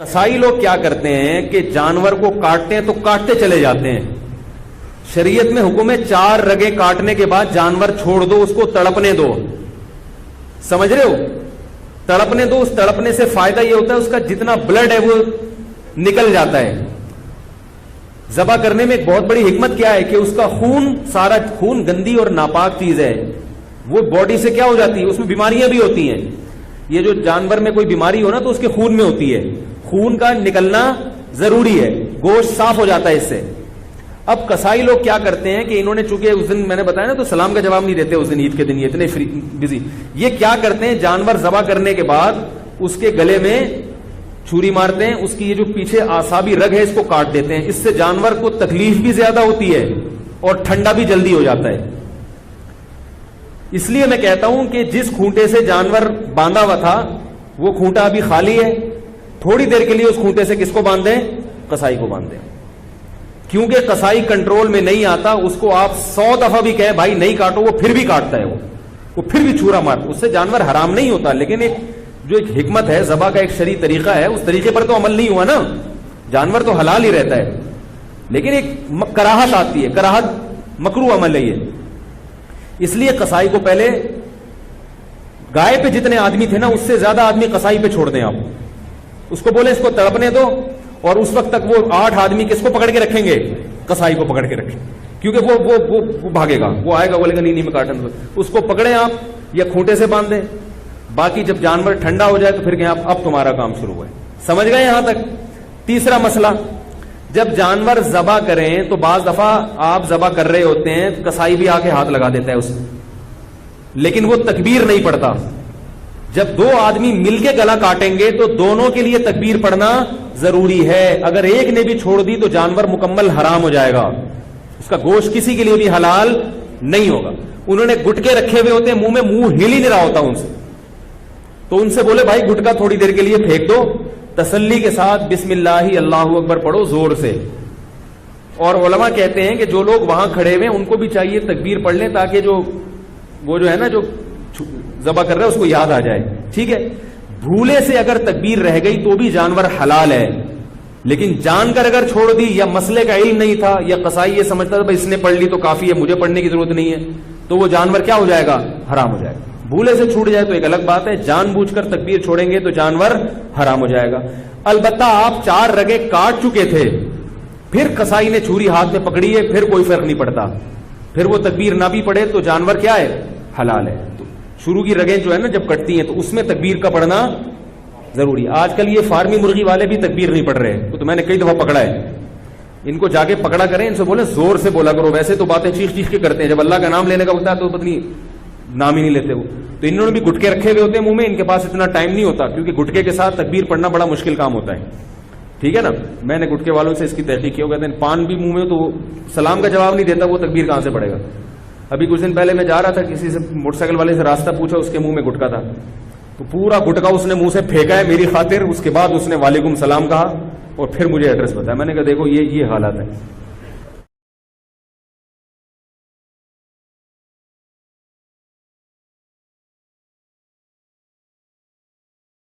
قصائی لوگ کیا کرتے ہیں کہ جانور کو کاٹتے ہیں تو کاٹتے چلے جاتے ہیں. شریعت میں حکم ہے 4 رگیں کاٹنے کے بعد جانور چھوڑ دو, اس کو تڑپنے دو. سمجھ رہے ہو؟ تڑپنے دو. اس تڑپنے سے فائدہ یہ ہوتا ہے اس کا جتنا بلڈ ہے وہ نکل جاتا ہے. ذبح کرنے میں ایک بہت بڑی حکمت کیا ہے کہ اس کا خون, سارا خون گندی اور ناپاک چیز ہے, وہ باڈی سے کیا ہو جاتی ہے, اس میں بیماریاں بھی ہوتی ہیں. یہ جو جانور میں کوئی بیماری ہو نا تو اس کے خون میں ہوتی ہے, خون کا نکلنا ضروری ہے, گوشت صاف ہو جاتا ہے اس سے. اب قصائی لوگ کیا کرتے ہیں کہ انہوں نے چونکہ اس دن میں نے بتایا نا تو سلام کا جواب نہیں دیتے اس دن, عید کے دن یہ اتنے بزی. یہ کیا کرتے ہیں, جانور ذبح کرنے کے بعد اس کے گلے میں چھری مارتے ہیں, اس کی یہ جو پیچھے اعصابی رگ ہے اس کو کاٹ دیتے ہیں. اس سے جانور کو تکلیف بھی زیادہ ہوتی ہے اور ٹھنڈا بھی جلدی ہو جاتا ہے. اس لیے میں کہتا ہوں کہ جس کھونٹے سے جانور باندھا ہوا تھا وہ کھونٹا ابھی خالی ہے, تھوڑی دیر کے لیے اس کھونٹے سے کس کو باندھ دیں, قصائی کو باندھ دیں. کیونکہ قصائی کنٹرول میں نہیں آتا, اس کو آپ 100 دفعہ بھی کہیں بھائی نہیں کاٹو وہ پھر بھی کاٹتا ہے, وہ پھر بھی چھورا مارتا. اس سے جانور حرام نہیں ہوتا, لیکن ایک جو ایک حکمت ہے, ذبح کا ایک شرعی طریقہ ہے, اس طریقے پر تو عمل نہیں ہوا نا. جانور تو حلال ہی رہتا ہے, لیکن ایک کراہت آتی ہے, کراہت مکروہ عمل ہے یہ. اس لیے قصائی کو پہلے گائے پہ جتنے آدمی تھے نا اس سے زیادہ آدمی قصائی پہ چھوڑ دیں آپ. اس کو بولے اس کو تڑپنے دو, اور اس وقت تک وہ 8 آدمی کس کو پکڑ کے رکھیں گے, قصائی کو پکڑ کے رکھیں, کیونکہ وہ بھاگے گا, وہ آئے گا بولے گا نہیں میں کاٹن دو. اس کو پکڑیں آپ یا کھونٹے سے باندھ دیں. باقی جب جانور ٹھنڈا ہو جائے تو پھر کہیں آپ اب تمہارا کام شروع ہے. سمجھ گئے یہاں تک؟ تیسرا مسئلہ, جب جانور ذبح کریں تو بعض دفعہ آپ ذبح کر رہے ہوتے ہیں, قصائی بھی آ کے ہاتھ لگا دیتا ہے اس میں, لیکن وہ تکبیر نہیں پڑتا. جب 2 آدمی مل کے گلا کاٹیں گے تو دونوں کے لیے تکبیر پڑھنا ضروری ہے. اگر ایک نے بھی چھوڑ دی تو جانور مکمل حرام ہو جائے گا, اس کا گوشت کسی کے لیے بھی حلال نہیں ہوگا. انہوں نے گٹکے رکھے ہوئے ہوتے ہیں, منہ میں منہ ہل ہی نہیں رہا ہوتا ان سے, تو ان سے بولے بھائی گٹکا تھوڑی دیر کے لیے پھینک دو, تسلی کے ساتھ بسم اللہ اللہ اکبر پڑھو زور سے. اور علماء کہتے ہیں کہ جو لوگ وہاں کھڑے ہوئے ان کو بھی چاہیے تکبیر پڑھ لیں, تاکہ وہ جو ہے نا جو ذبح کر رہا ہے اس کو یاد آ جائے. ٹھیک ہے, بھولے سے اگر تکبیر رہ گئی تو بھی جانور حلال ہے, لیکن جان کر اگر چھوڑ دی یا مسئلے کا علم نہیں تھا یا قصائی یہ سمجھتا تھا بھائی اس نے پڑھ لی تو کافی ہے, مجھے پڑھنے کی ضرورت نہیں ہے, تو وہ جانور کیا ہو جائے گا, حرام ہو جائے گا. بھولے سے چھوٹ جائے تو ایک الگ بات ہے, جان بوجھ کر تکبیر چھوڑیں گے تو جانور حرام ہو جائے گا. البتہ آپ 4 رگیں کاٹ چکے تھے, پھر قصائی نے چھری ہاتھ میں پکڑی ہے, پھر کوئی فرق نہیں پڑتا, پھر وہ تکبیر نہ بھی پڑے تو جانور کیا ہے, حلال ہے. تو شروع کی رگیں جو ہے نا جب کٹتی ہیں تو اس میں تکبیر کا پڑھنا ضروری ہے. آج کل یہ فارمی مرغی والے بھی تکبیر نہیں پڑھ رہے, تو میں نے کئی دفعہ پکڑا ہے, ان کو جا کے پکڑا کریں, ان سے بولے زور سے بولا کرو. ویسے تو باتیں چیخ چیخ کے کرتے ہیں, جب اللہ کا نام لینے کا وقت ہے تو پتہ نہیں نام ہی نہیں لیتے وہ. تو انہوں نے بھی گٹکے رکھے ہوئے ہوتے ہیں منہ میں, ان کے پاس اتنا ٹائم نہیں ہوتا, کیونکہ گٹکے کے ساتھ تکبیر پڑھنا بڑا مشکل کام ہوتا ہے. ٹھیک ہے نا, میں نے گٹکے والوں سے اس کی تحقیق کی, کہتے ہیں پان بھی منہ میں تو سلام کا جواب نہیں دیتا, وہ تکبیر کہاں سے پڑے گا. ابھی کچھ دن پہلے میں جا رہا تھا, کسی سے موٹر سائیکل والے سے راستہ پوچھا, اس کے منہ میں گٹکا تھا, تو پورا گٹکا اس نے منہ سے پھینکا ہے میری خاطر. اس کے بعد اس نے وعلیکم السلام کہا اور پھر مجھے ایڈریس بتایا. میں نے کہا دیکھو یہ حالات ہے.